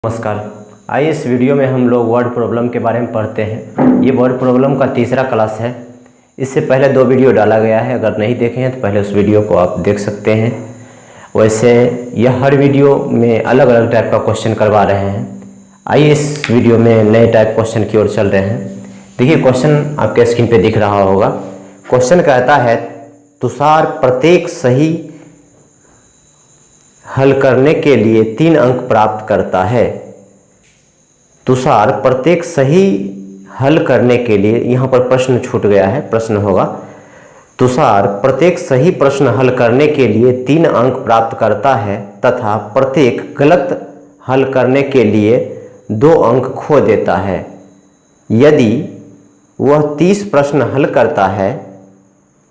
नमस्कार। आइए इस वीडियो में हम लोग वर्ड प्रॉब्लम के बारे में पढ़ते हैं। ये वर्ड प्रॉब्लम का तीसरा क्लास है। इससे पहले 2 वीडियो डाला गया है, अगर नहीं देखे हैं तो पहले उस वीडियो को आप देख सकते हैं। वैसे यह हर वीडियो में अलग अलग टाइप का क्वेश्चन करवा रहे हैं। आइए इस वीडियो में नए टाइप क्वेश्चन की ओर चल रहे हैं। देखिए क्वेश्चन आपके स्क्रीन पर दिख रहा होगा। क्वेश्चन कहता है तुषार प्रत्येक सही हल करने के लिए 3 अंक प्राप्त करता है। तुषार प्रत्येक सही हल करने के लिए, यहाँ पर प्रश्न छूट गया है, प्रश्न होगा तुषार प्रत्येक सही प्रश्न हल करने के लिए 3 अंक प्राप्त करता है तथा प्रत्येक गलत हल करने के लिए 2 अंक खो देता है। यदि वह 30 प्रश्न हल करता है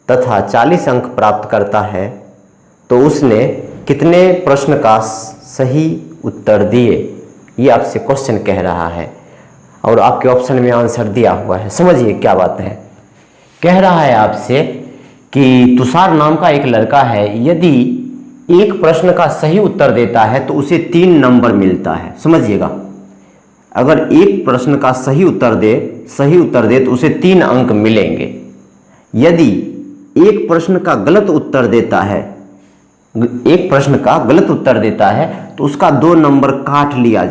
तथा 40 अंक प्राप्त करता है तो उसने कितने प्रश्न का सही उत्तर दिए। ये आपसे क्वेश्चन कह रहा है और आपके ऑप्शन में आंसर दिया हुआ है। समझिए क्या बात है। कह रहा है आपसे कि तुषार नाम का एक लड़का है, यदि एक प्रश्न का सही उत्तर देता है तो उसे 3 नंबर मिलता है। समझिएगा, अगर एक प्रश्न का सही उत्तर दे तो उसे 3 अंक मिलेंगे। यदि एक प्रश्न का गलत उत्तर देता है तो उसका 2 नंबर काट लिया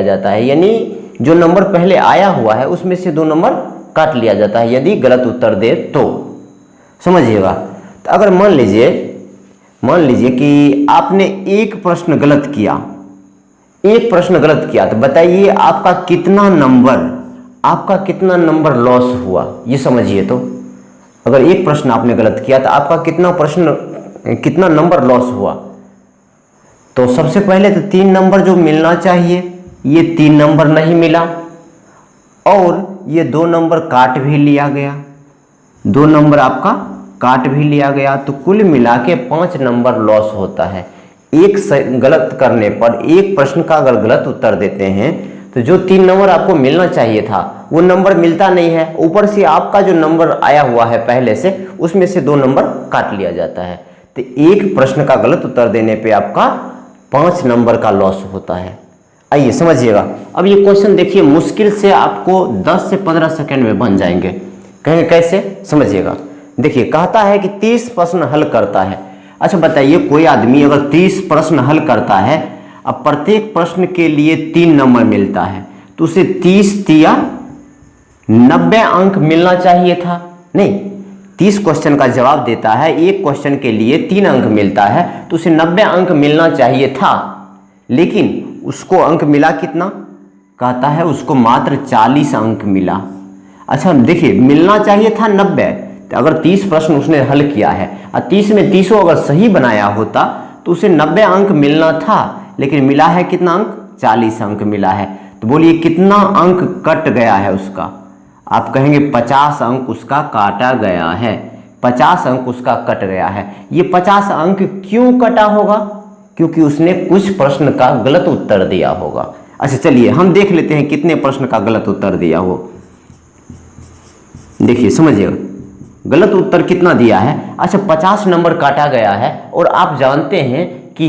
जाता है। यानी जो नंबर पहले आया हुआ है उसमें से 2 नंबर काट लिया जाता है यदि गलत उत्तर दे तो। समझिएगा, तो अगर मान लीजिए कि आपने एक प्रश्न गलत किया तो बताइए आपका कितना नंबर लॉस हुआ। ये समझिए, तो अगर एक प्रश्न आपने गलत किया तो आपका कितना नंबर लॉस हुआ। तो सबसे पहले तो 3 नंबर जो मिलना चाहिए, ये 3 नंबर नहीं मिला और ये 2 नंबर काट भी लिया गया। 2 नंबर आपका काट भी लिया गया, तो कुल मिला के 5 नंबर लॉस होता है। एक गलत करने पर, एक प्रश्न का अगर गलत उत्तर देते हैं तो जो 3 नंबर आपको मिलना चाहिए था वो नंबर मिलता नहीं है। ऊपर से आपका जो नंबर आया हुआ है पहले से, उसमें से 2 नंबर काट लिया जाता है। तो एक प्रश्न का गलत उत्तर देने पे आपका 5 नंबर का लॉस होता है। आइए समझिएगा। अब ये क्वेश्चन देखिए, मुश्किल से आपको 10 से 15 सेकेंड में बन जाएंगे। कहेंगे कैसे, समझिएगा। देखिए कहता है कि 30 प्रश्न हल करता है। अच्छा बताइए, कोई आदमी अगर 30 प्रश्न हल करता है, अब प्रत्येक प्रश्न के लिए 3 नंबर मिलता है, तो उसे 30 तिया 90 अंक मिलना चाहिए था। नहीं, 30 क्वेश्चन का जवाब देता है, एक क्वेश्चन के लिए 3 अंक मिलता है, तो उसे 90 अंक मिलना चाहिए था। लेकिन उसको अंक मिला कितना, कहता है उसको मात्र 40 अंक मिला। अच्छा देखिए, मिलना चाहिए था 90, तो अगर 30 प्रश्न उसने हल किया है और 30 में 30 अगर सही बनाया होता तो उसे 90 अंक मिलना था, लेकिन मिला है कितना अंक, 40 अंक मिला है। तो बोलिए कितना अंक कट गया है उसका। आप कहेंगे 50 अंक उसका काटा गया है, 50 अंक उसका कट गया है। ये 50 अंक क्यों कटा होगा, क्योंकि उसने कुछ प्रश्न का गलत उत्तर दिया होगा। अच्छा चलिए हम देख लेते हैं कितने प्रश्न का गलत उत्तर दिया हो। देखिए समझिएगा, गलत उत्तर कितना दिया है। अच्छा 50 नंबर काटा गया है और आप जानते हैं कि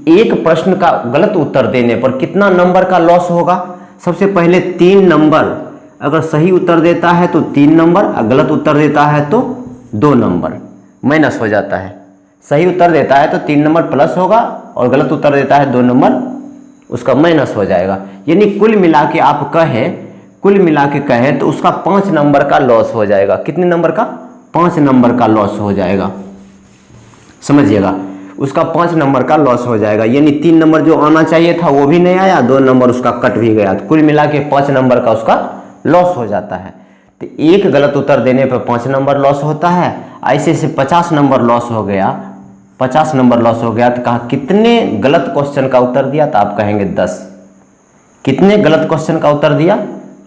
एक प्रश्न का गलत उत्तर देने पर कितना नंबर का लॉस होगा। सबसे पहले 3 नंबर, अगर सही उत्तर देता है तो 3 नंबर, और गलत उत्तर देता है तो 2 नंबर माइनस हो जाता है। सही उत्तर देता है तो 3 नंबर प्लस होगा और गलत उत्तर देता है 2 नंबर उसका माइनस हो जाएगा। यानी कुल मिला के आप कहें तो उसका 5 नंबर का लॉस हो जाएगा। कितने नंबर का, 5 नंबर का लॉस हो जाएगा। समझिएगा, उसका 5 नंबर का लॉस हो जाएगा। यानी 3 नंबर जो आना चाहिए था वो भी नहीं आया, 2 नंबर उसका कट भी गया, तो कुल मिला के 5 नंबर का उसका लॉस हो जाता है। तो एक गलत उत्तर देने पर 5 नंबर लॉस होता है। ऐसे से 50 नंबर लॉस हो गया। तो कहा कितने गलत क्वेश्चन का उत्तर दिया, तो आप कहेंगे 10। कितने गलत क्वेश्चन का उत्तर दिया,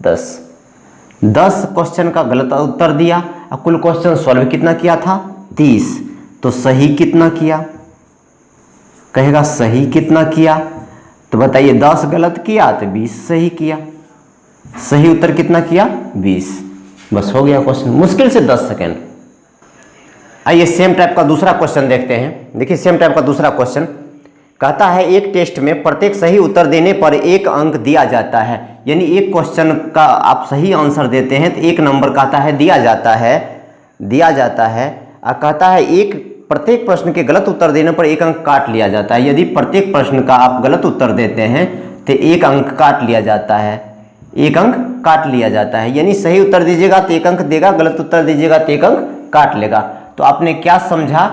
10 क्वेश्चन का गलत उत्तर दिया। और कुल क्वेश्चन सॉल्व कितना किया था, 30। तो सही कितना किया, कहेगा सही कितना किया। तो बताइए 10 गलत किया तो 20 सही किया। सही उत्तर कितना किया, 20। बस हो गया क्वेश्चन, मुश्किल से 10 सेकेंड। आइए सेम टाइप का दूसरा क्वेश्चन देखते हैं। देखिए सेम टाइप का दूसरा क्वेश्चन कहता है एक टेस्ट में प्रत्येक सही उत्तर देने पर 1 अंक दिया जाता है, यानी एक क्वेश्चन का आप सही आंसर देते हैं तो 1 नंबर कहता है दिया जाता है। और कहता है प्रत्येक प्रश्न के गलत उत्तर देने पर 1 अंक काट लिया जाता है। यदि प्रत्येक प्रश्न का आप गलत उत्तर देते हैं तो 1 अंक काट लिया जाता है, 1 अंक काट लिया जाता है। यानी सही उत्तर दीजिएगा तो 1 अंक देगा, गलत उत्तर दीजिएगा तो 1 अंक काट लेगा। तो आपने क्या समझा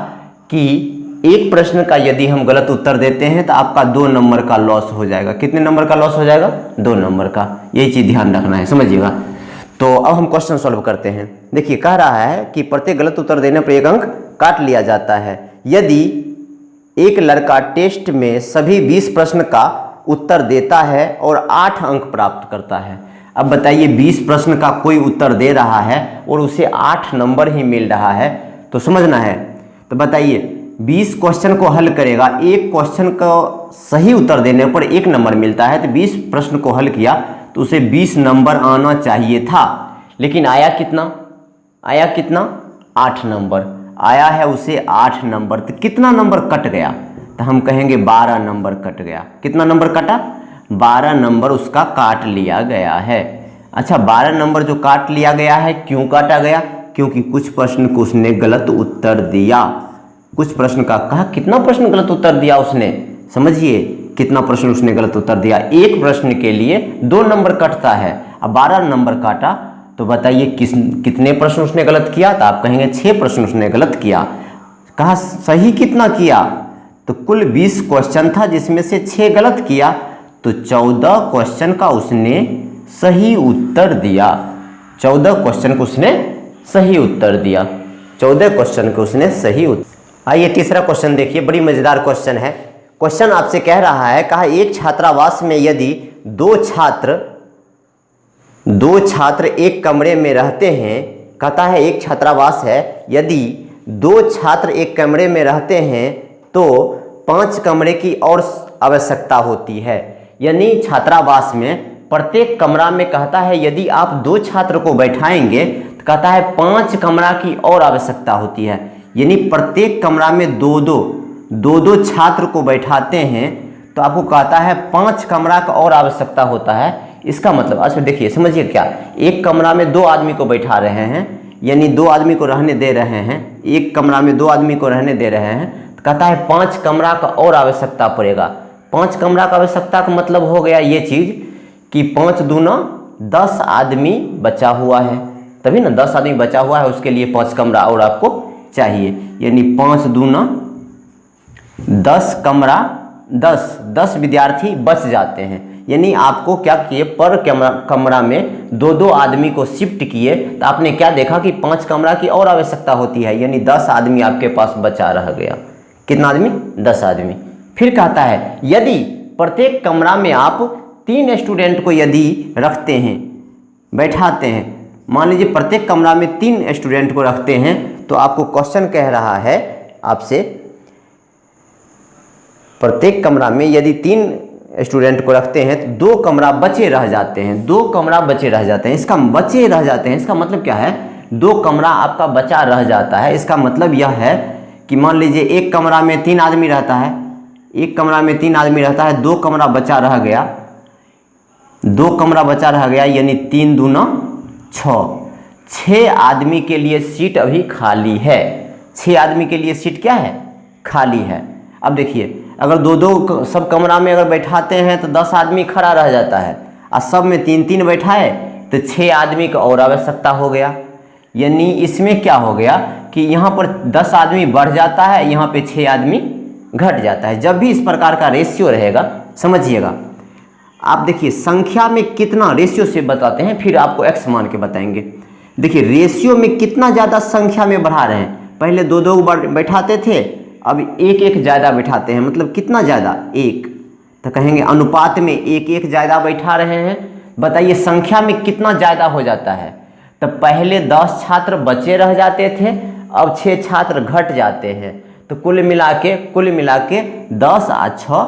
कि एक प्रश्न का यदि हम गलत उत्तर देते हैं तो आपका 2 नंबर का लॉस हो जाएगा। कितने नंबर का लॉस हो जाएगा? 2 नंबर का। यही चीज ध्यान रखना है, समझिएगा। तो अब हम क्वेश्चन सॉल्व करते हैं। देखिए कह रहा है कि प्रत्येक गलत उत्तर देने पर 1 अंक काट लिया जाता है। यदि एक लड़का टेस्ट में सभी 20 प्रश्न का उत्तर देता है और 8 अंक प्राप्त करता है। अब बताइए 20 प्रश्न का कोई उत्तर दे रहा है और उसे 8 नंबर ही मिल रहा है, तो समझना है। तो बताइए 20 क्वेश्चन को हल करेगा, एक क्वेश्चन का सही उत्तर देने पर 1 नंबर मिलता है, तो 20 प्रश्न को हल किया तो उसे 20 नंबर आना चाहिए था, लेकिन आया कितना? 8 नंबर आया है, उसे 8 नंबर। तो कितना नंबर कट गया? तो हम कहेंगे 12 नंबर कट गया। कितना नंबर कटा? 12 नंबर उसका काट लिया गया है। अच्छा, 12 नंबर जो काट लिया गया है, क्यों काटा गया? क्योंकि कुछ प्रश्न को उसने गलत उत्तर दिया। कुछ प्रश्न का कहा कितना प्रश्न गलत उत्तर दिया उसने, समझिए कितना प्रश्न उसने गलत उत्तर दिया। एक प्रश्न के लिए 2 नंबर कटता है, अब 12 नंबर काटा तो बताइए कितने प्रश्न उसने गलत किया? तो आप कहेंगे 6 प्रश्न उसने गलत किया। कहा सही कितना किया? तो कुल 20 क्वेश्चन था जिसमें से 6 गलत किया, तो 14 क्वेश्चन का उसने सही उत्तर दिया। 14 क्वेश्चन को उसने सही उत्तर दिया। 14 क्वेश्चन को उसने सही उत्तर। आइए तीसरा क्वेश्चन देखिए, बड़ी मजेदार क्वेश्चन है। क्वेश्चन आपसे कह रहा है, कहा एक छात्रावास में यदि दो छात्र एक कमरे में रहते हैं, कहता है एक छात्रावास है, यदि 2 छात्र एक कमरे में रहते हैं तो 5 कमरे की और आवश्यकता होती है। यानी छात्रावास में प्रत्येक कमरा में कहता है यदि आप 2 छात्र को बैठाएंगे तो कहता है 5 कमरा की और आवश्यकता होती है। यानी प्रत्येक कमरा में दो छात्र को बैठाते हैं तो आपको कहता है 5 कमरा का और आवश्यकता होता है। इसका मतलब अच्छा देखिए समझिए, क्या एक कमरा में 2 आदमी को बैठा रहे हैं, यानी 2 आदमी को रहने दे रहे हैं, एक कमरा में 2 आदमी को रहने दे रहे हैं, तो कहता है 5 कमरा का और आवश्यकता पड़ेगा। 5 कमरा का आवश्यकता का मतलब हो गया ये चीज कि 5 दूना 10 आदमी बचा हुआ है, तभी ना 10 आदमी बचा हुआ है, उसके लिए 5 कमरा और आपको चाहिए। यानी 5 दूना 10 कमरा, 10 विद्यार्थी बच जाते हैं। यानी आपको क्या किए, पर कमरा में 2 आदमी को शिफ्ट किए तो आपने क्या देखा कि 5 कमरा की और आवश्यकता होती है, यानी 10 आदमी आपके पास बचा रह गया। कितना आदमी? 10 आदमी। फिर कहता है यदि प्रत्येक कमरा में आप 3 स्टूडेंट को यदि रखते हैं, बैठाते हैं, मान लीजिए प्रत्येक कमरा में 3 स्टूडेंट को रखते हैं, तो आपको क्वेश्चन कह रहा है आपसे प्रत्येक कमरा में यदि 3 स्टूडेंट को रखते हैं तो 2 कमरा बचे रह जाते हैं। 2 कमरा बचे रह जाते हैं, इसका बचे रह जाते हैं इसका मतलब क्या है? 2 कमरा आपका बचा रह जाता है। इसका मतलब यह है कि मान लीजिए एक कमरा में 3 आदमी रहता है, एक कमरा में 3 आदमी रहता है, 2 कमरा बचा रह गया, 2 कमरा बचा रह गया, यानी 3 दूना 6 आदमी के लिए सीट अभी खाली है। 6 आदमी के लिए सीट क्या है? खाली है। अब देखिए अगर 2 सब कमरा में अगर बैठाते हैं तो 10 आदमी खड़ा रह जाता है, और सब में 3 बैठाए तो 6 आदमी का और आवश्यकता हो गया। यानी इसमें क्या हो गया कि यहाँ पर 10 आदमी बढ़ जाता है, यहाँ पे 6 आदमी घट जाता है। जब भी इस प्रकार का रेशियो रहेगा, समझिएगा आप, देखिए संख्या में कितना रेशियो से बताते हैं, फिर आपको एक्स मान के बताएंगे। देखिए रेशियो में कितना ज़्यादा संख्या में बढ़ा रहे हैं। पहले 2 बैठाते थे, अब 1 ज़्यादा बैठाते हैं, मतलब कितना ज़्यादा? 1। तो कहेंगे अनुपात में 1 ज़्यादा बैठा रहे हैं। बताइए संख्या में कितना ज़्यादा हो जाता है? तो पहले 10 छात्र बचे रह जाते थे, अब 6 छात्र घट जाते हैं, तो कुल मिला के 10 और 6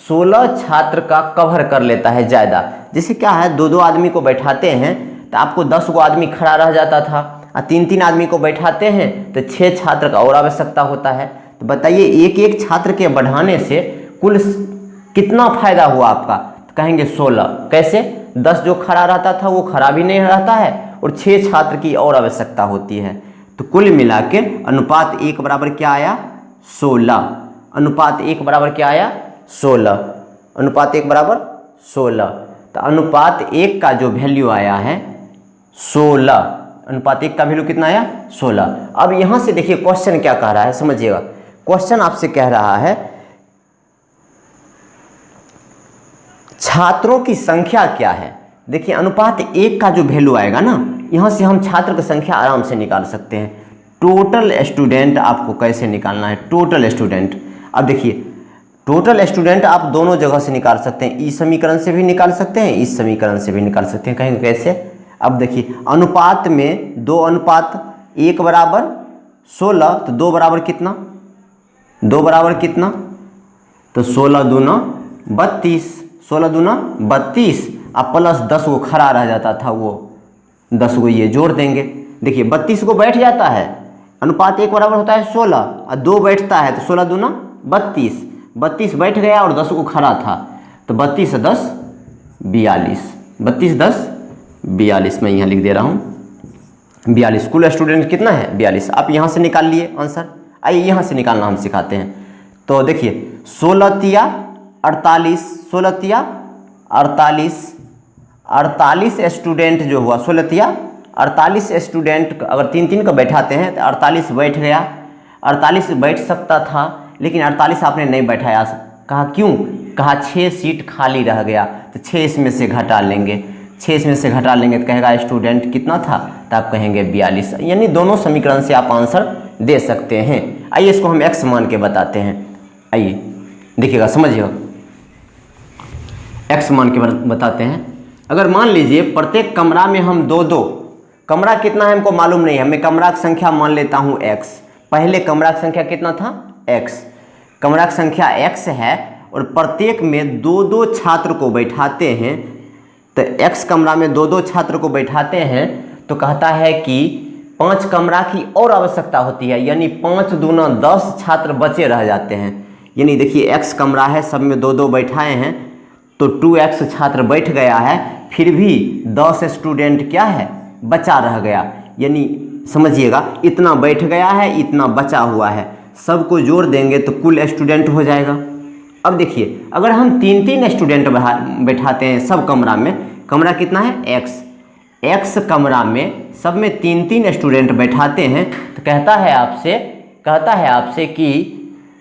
16 छात्र का कवर कर लेता है ज़्यादा। जैसे क्या है, 2 आदमी को बैठाते हैं तो आपको 10 गो आदमी खड़ा रह जाता था, और 3 आदमी को बैठाते हैं तो 6 छात्र का और आवश्यकता होता है। तो तो बताइए एक एक छात्र के बढ़ाने से कुल कितना फायदा हुआ आपका, तो कहेंगे 16। कैसे, 10 जो खड़ा रहता था वो खड़ा भी नहीं रहता है और 6 छात्र की और आवश्यकता होती है। तो कुल मिला के अनुपात 1 बराबर क्या आया, 16। अनुपात 1 बराबर क्या आया, 16। अनुपात 1 बराबर 16। तो अनुपात 1 का जो वैल्यू आया है 16, अनुपात 1 का वैल्यू कितना आया, 16। अब यहां से देखिए क्वेश्चन क्या कह रहा है, समझिएगा। क्वेश्चन आपसे कह रहा है छात्रों की संख्या क्या है। देखिए अनुपात 1 का जो वैल्यू आएगा ना, यहां से हम छात्र की संख्या आराम से निकाल सकते हैं। टोटल स्टूडेंट आपको कैसे निकालना है, टोटल स्टूडेंट। अब देखिए टोटल स्टूडेंट आप दोनों जगह से निकाल सकते हैं, इस समीकरण से भी निकाल सकते हैं, इस समीकरण से भी निकाल सकते हैं। कहेंगे कैसे, अब देखिए अनुपात में 2 अनुपात 1 बराबर 16, तो 2 बराबर कितना, 2 बराबर कितना, तो 16 दूना 32, 16 दूना 32, अब प्लस 10 को खड़ा रह जाता था, वो 10 को ये जोड़ देंगे। देखिए 32 को बैठ जाता है, अनुपात 1 बराबर होता है 16 और 2 बैठता है, तो 16 दूना 32, 32 बैठ गया और 10 को खड़ा था, तो 32 से 10 42, 32 10 42, मैं यहाँ लिख दे रहा हूँ 42। कुल स्टूडेंट कितना है 42। आप यहाँ से निकाल लिए आंसर। आइए यहाँ से निकालना हम सिखाते हैं। तो देखिए 16 तिया 48, 16 तिया 48, 48 स्टूडेंट जो हुआ, 16 तिया 48 स्टूडेंट अगर 3-3 को बैठाते हैं तो 48 बैठ गया। 48 बैठ सकता था लेकिन 48 आपने नहीं बैठाया, कहा क्यों, कहा 6 सीट खाली रह गया, तो 6 इसमें से घटा लेंगे, 6 इसमें से घटा लेंगे तो कहेगा स्टूडेंट कितना था, तो आप कहेंगे 42। यानी दोनों समीकरण से आप आंसर दे सकते हैं। आइए इसको हम x मान के बताते हैं। आइए देखिएगा, समझिएगा, x मान के बताते हैं। अगर मान लीजिए प्रत्येक कमरा में हम 2-2, कमरा कितना है हमको मालूम नहीं है, मैं कमरा की संख्या मान लेता हूँ x। पहले कमरा की संख्या कितना था, x, कमरा की संख्या x है और प्रत्येक में 2-2 छात्र को बैठाते हैं, तो x कमरा में 2-2 छात्र को बैठाते हैं, तो कहता है कि 5 कमरा की और आवश्यकता होती है, यानी 5 दूना 10 छात्र बचे रह जाते हैं। यानी देखिए x कमरा है, सब में 2-2 बैठाए हैं, तो 2x छात्र बैठ गया है, फिर भी 10 स्टूडेंट क्या है, बचा रह गया। यानी समझिएगा इतना बैठ गया है, इतना बचा हुआ है, सबको जोड़ देंगे तो कुल स्टूडेंट हो जाएगा। अब देखिए अगर हम 3-3 स्टूडेंट बैठाते हैं सब कमरा में, कमरा कितना है x कमरा में सब में 3-3 स्टूडेंट बैठाते हैं, तो कहता है आपसे कि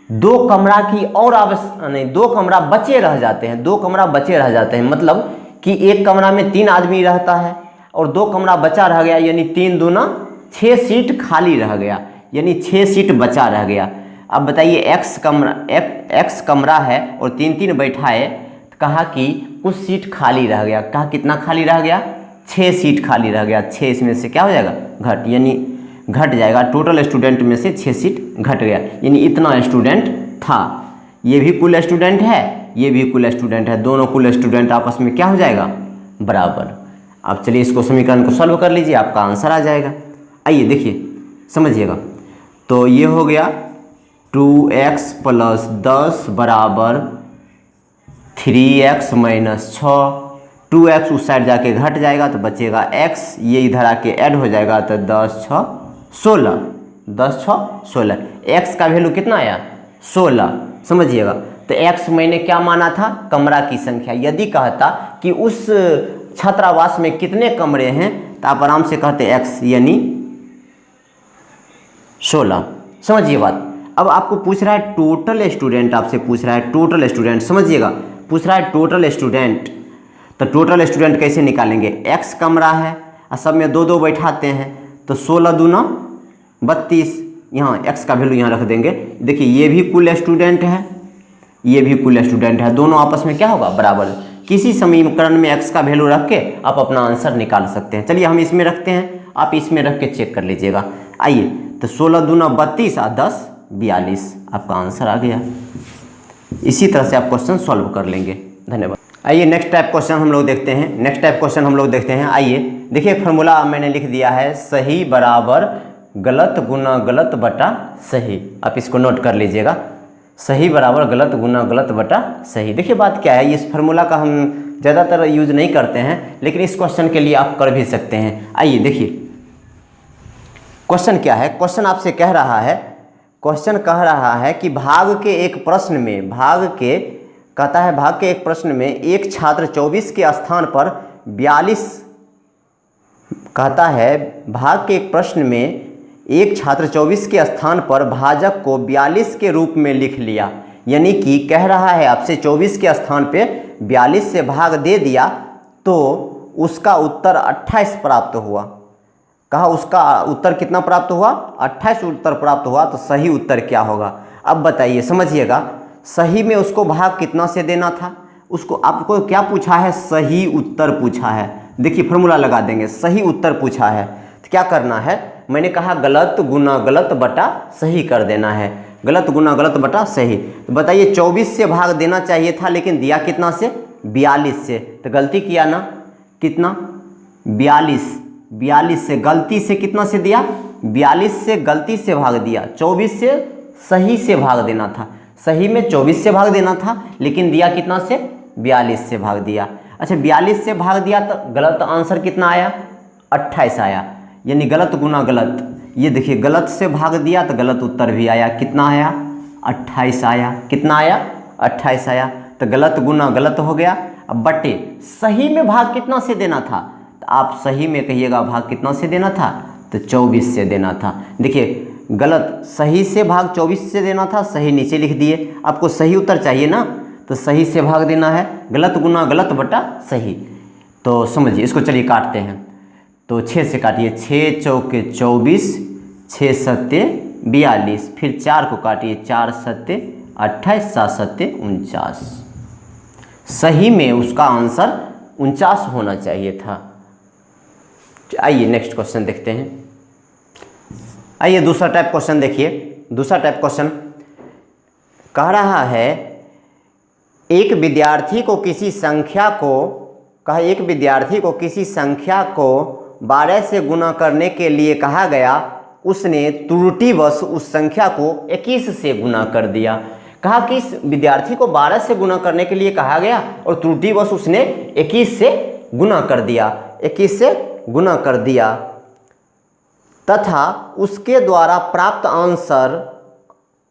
2 कमरा की और नहीं, 2 कमरा बचे रह जाते हैं, 2 कमरा बचे रह जाते हैं, मतलब कि एक कमरा में 3 आदमी रहता है और 2 कमरा बचा रह गया, यानी 3 दूना 6 सीट खाली रह गया, यानी 6 सीट बचा रह गया। अब बताइए x कमरा है और 3-3 बैठाए, तो कहा कि कुछ सीट खाली रह गया, कहा कितना खाली रह गया, 6 सीट खाली रह गया। 6 इसमें से क्या हो जाएगा, घट, यानी घट जाएगा, टोटल स्टूडेंट में से 6 सीट घट गया, यानी इतना स्टूडेंट था। ये भी कुल स्टूडेंट है, ये भी कुल स्टूडेंट है, दोनों कुल स्टूडेंट आपस में क्या हो जाएगा, बराबर। अब चलिए इसको समीकरण को सॉल्व कर लीजिए, आपका आंसर आ जाएगा। आइए देखिए समझिएगा, तो ये हो गया 2x + 10 बराबर 3x - 6, 2x उस साइड जाके घट जाएगा तो बचेगा x, ये इधर आके ऐड हो जाएगा, तो 10 × 6 = 16, 10 × 6 = 16। x का वैल्यू कितना आया, 16, समझिएगा। तो x मैंने क्या माना था, कमरा की संख्या। यदि कहता कि उस छात्रावास में कितने कमरे हैं, तो आप आराम से कहते x, यानी 16। समझिए बात। अब आपको पूछ रहा है टोटल स्टूडेंट, आपसे पूछ रहा है टोटल स्टूडेंट, समझिएगा, पूछ रहा है टोटल स्टूडेंट। तो टोटल स्टूडेंट कैसे निकालेंगे, x कमरा है और सब में 2-2 बैठाते हैं, तो 16 दूना 32, यहाँ x का वैल्यू यहाँ रख देंगे। देखिए ये भी कुल स्टूडेंट है, ये भी कुल स्टूडेंट है, दोनों आपस में क्या होगा, बराबर। किसी समीकरण में x का वैल्यू रख के आप अपना आंसर निकाल सकते हैं। चलिए हम इसमें रखते हैं, आप इसमें रख के चेक कर लीजिएगा। आइए, तो 16 दूना 32 और 10 42, आपका आंसर आ गया। इसी तरह से आप क्वेश्चन सॉल्व कर लेंगे। धन्यवाद। आइए नेक्स्ट टाइप क्वेश्चन हम लोग देखते हैं। आइए देखिए, फार्मूला मैंने लिख दिया है, सही बराबर गलत गुना गलत बटा सही। आप इसको नोट कर लीजिएगा, सही बराबर गलत गुना गलत बटा सही। देखिए बात क्या है, इस फार्मूला का हम ज़्यादातर यूज नहीं करते हैं, लेकिन इस क्वेश्चन के लिए आप कर भी सकते हैं। आइए देखिए क्वेश्चन क्या है। क्वेश्चन आपसे कह रहा है, क्वेश्चन कह रहा है कि भाग के एक प्रश्न में, भाग के एक प्रश्न में एक छात्र 24 के स्थान पर 42, कहता है भाग के एक प्रश्न में एक छात्र 24 के स्थान पर भाजक को 42 के रूप में लिख लिया। यानी कि कह रहा है आपसे 24 के स्थान पे 42 से भाग दे दिया तो उसका उत्तर 28 प्राप्त हुआ। कहा उसका उत्तर कितना प्राप्त हुआ, 28 उत्तर प्राप्त हुआ। तो सही उत्तर क्या होगा, अब बताइए, समझिएगा। सही में उसको भाग कितना से देना था, उसको आपको क्या पूछा है, सही उत्तर पूछा है। देखिए फॉर्मूला लगा देंगे, सही उत्तर पूछा है तो क्या करना है, मैंने कहा गलत गुना गलत बटा सही कर देना है, गलत गुना गलत बटा सही। तो बताइए 24 से भाग देना चाहिए था, लेकिन दिया कितना से, 42 से। तो गलती किया ना, कितना 42 से गलती से कितना से दिया, 42 से गलती से भाग दिया, 24 से सही से भाग देना था। सही में 24 से भाग देना था, लेकिन दिया कितना से, 42 से भाग दिया। अच्छा 42 से भाग दिया तो गलत आंसर कितना आया, 28 आया। यानी गलत गुना गलत, ये देखिए गलत से भाग दिया तो गलत उत्तर भी आया, कितना आया, 28 आया। कितना आया, 28 आया। तो गलत गुना गलत हो गया। अब बटे सही में भाग कितना से देना था, तो आप सही में कहिएगा भाग कितना से देना था, तो 24 से देना था। देखिए गलत, सही से भाग 24 से देना था, सही नीचे लिख दिए। आपको सही उत्तर चाहिए ना, तो सही से भाग देना है, गलत गुना गलत बटा सही। तो समझिए इसको, चलिए काटते हैं। तो 6 से काटिए, 6 चौके 24, 6 सत्ते 42, फिर 4 को काटिए, 4 सत्ते 28, 7 सत्ते 49। सही में उसका आंसर 49 होना चाहिए था। आइए नेक्स्ट क्वेश्चन देखते हैं। आइए दूसरा टाइप क्वेश्चन देखिए। दूसरा टाइप क्वेश्चन कह रहा है एक विद्यार्थी को किसी संख्या को 12 से गुना करने के लिए कहा गया, उसने त्रुटिवश उस संख्या को 21 से गुना कर दिया। कहा कि इस विद्यार्थी को 12 से गुना करने के लिए कहा गया और त्रुटिवश उसने 21 से गुना कर दिया, 21 से गुना कर दिया तथा उसके द्वारा प्राप्त आंसर,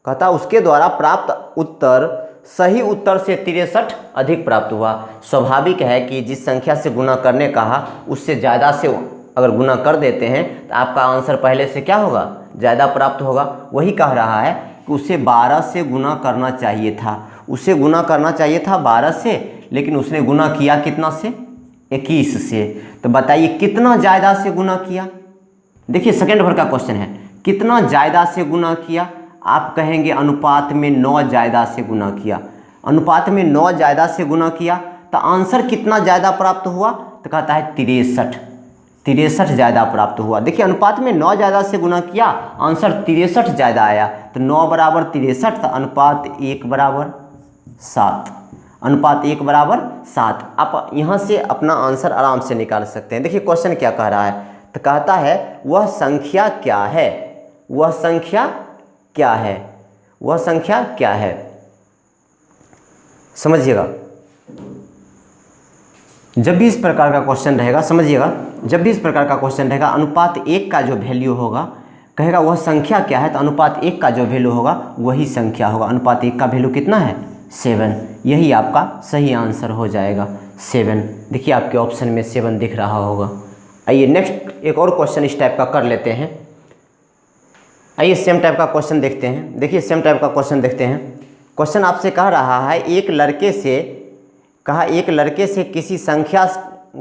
कहता उसके द्वारा प्राप्त उत्तर सही उत्तर से 63 अधिक प्राप्त हुआ। स्वाभाविक है कि जिस संख्या से गुना करने कहा उससे ज़्यादा से अगर गुना कर देते हैं तो आपका आंसर पहले से क्या होगा, ज़्यादा प्राप्त होगा। वही कह रहा है कि उसे 12 से गुना करना चाहिए था, उसे गुना करना चाहिए था 12 से, लेकिन उसने गुना किया कितना से, 21 से। तो बताइए कितना ज़्यादा से गुना किया। देखिए सेकेंड भर का क्वेश्चन है, कितना ज़्यादा से गुना किया। आप कहेंगे अनुपात में 9 ज़्यादा से गुना किया, अनुपात में 9 ज़्यादा से गुना किया तो आंसर कितना ज़्यादा प्राप्त हुआ, तो कहता है 63 ज़्यादा प्राप्त हुआ। देखिए अनुपात में 9 ज़्यादा से गुना किया, आंसर 63 ज़्यादा आया। तो 9 बराबर 63, तो अनुपात 1 बराबर 7, अनुपात 1 बराबर 7। आप यहाँ से अपना आंसर आराम से निकाल सकते हैं। देखिए क्वेश्चन क्या कह रहा है, तो कहता है वह संख्या क्या है, वह संख्या क्या है, वह संख्या क्या है। समझिएगा जब भी इस प्रकार का क्वेश्चन रहेगा, समझिएगा जब भी इस प्रकार का क्वेश्चन रहेगा, अनुपात 1 का जो वैल्यू होगा, कहेगा वह संख्या क्या है, तो अनुपात 1 का जो वैल्यू होगा वही संख्या होगा। अनुपात 1 का वैल्यू कितना है, 7। यही आपका सही आंसर हो जाएगा, 7। देखिए आपके ऑप्शन में 7 दिख रहा होगा। आइए नेक्स्ट एक और क्वेश्चन इस टाइप का कर लेते हैं। आइए सेम टाइप का क्वेश्चन देखते हैं। देखिए सेम टाइप का क्वेश्चन देखते हैं। क्वेश्चन आपसे कह रहा है एक लड़के से किसी संख्या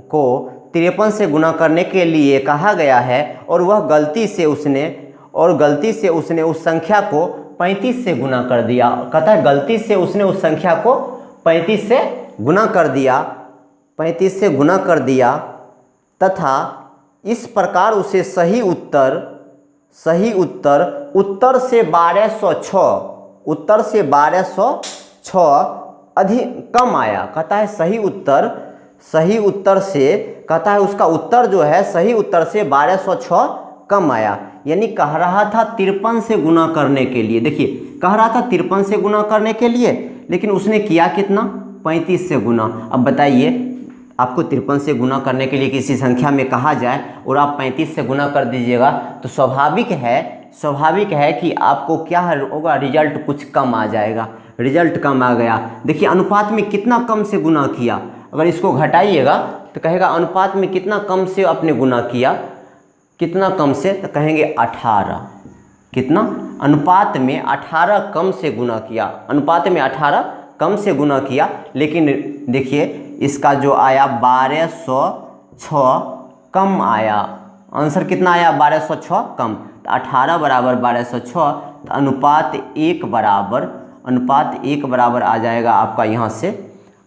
को 53 से गुना करने के लिए कहा गया है और वह गलती से उसने उस संख्या को 35 से गुना कर दिया। कहता है गलती से उसने उस संख्या को 35 से गुना कर दिया तथा इस प्रकार उसे सही उत्तर से 1206 अधिक कम आया। कहता है सही उत्तर से, कहता है उसका उत्तर जो है सही उत्तर से 1206 कम आया। यानी कह रहा था 53 से गुना करने के लिए। देखिए कह रहा था 53 से गुना करने के लिए, लेकिन उसने किया कितना, 35 से गुना। अब बताइए आपको 53 से गुना करने के लिए किसी संख्या में कहा जाए और आप 35 से गुना कर दीजिएगा तो स्वाभाविक है कि आपको क्या होगा, रिजल्ट कुछ कम आ जाएगा, रिजल्ट कम आ गया। देखिए अनुपात में कितना कम से गुना किया, अगर इसको घटाइएगा तो कहेगा अनुपात में कितना कम से आपने गुना किया, कितना कम से, तो कहेंगे 18। कितना, अनुपात में 18 कम से गुना किया, अनुपात में 18 कम से गुना किया। लेकिन देखिए इसका जो आया 1206 कम आया, आंसर कितना आया, 1206 कम। तो 18 बराबर 1206, तो अनुपात 1 बराबर आ जाएगा आपका यहाँ से,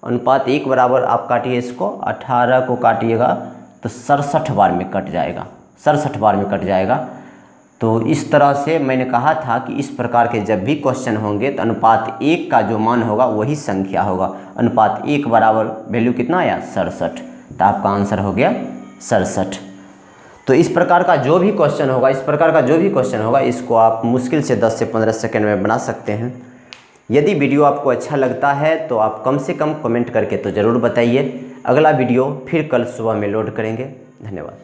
अनुपात 1 बराबर आप काटिए इसको, 18 को काटिएगा तो 67 बार में कट जाएगा, 67 बार में कट जाएगा। तो इस तरह से मैंने कहा था कि इस प्रकार के जब भी क्वेश्चन होंगे तो अनुपात 1 का जो मान होगा वही संख्या होगा। अनुपात 1 बराबर वैल्यू कितना आया, 67, तो आपका आंसर हो गया 67। तो इस प्रकार का जो भी क्वेश्चन होगा, इसको आप मुश्किल से 10 से 15 सेकंड में बना सकते हैं। यदि वीडियो आपको अच्छा लगता है तो आप कम से कम कमेंट करके तो ज़रूर बताइए। अगला वीडियो फिर कल सुबह में लोड करेंगे। धन्यवाद।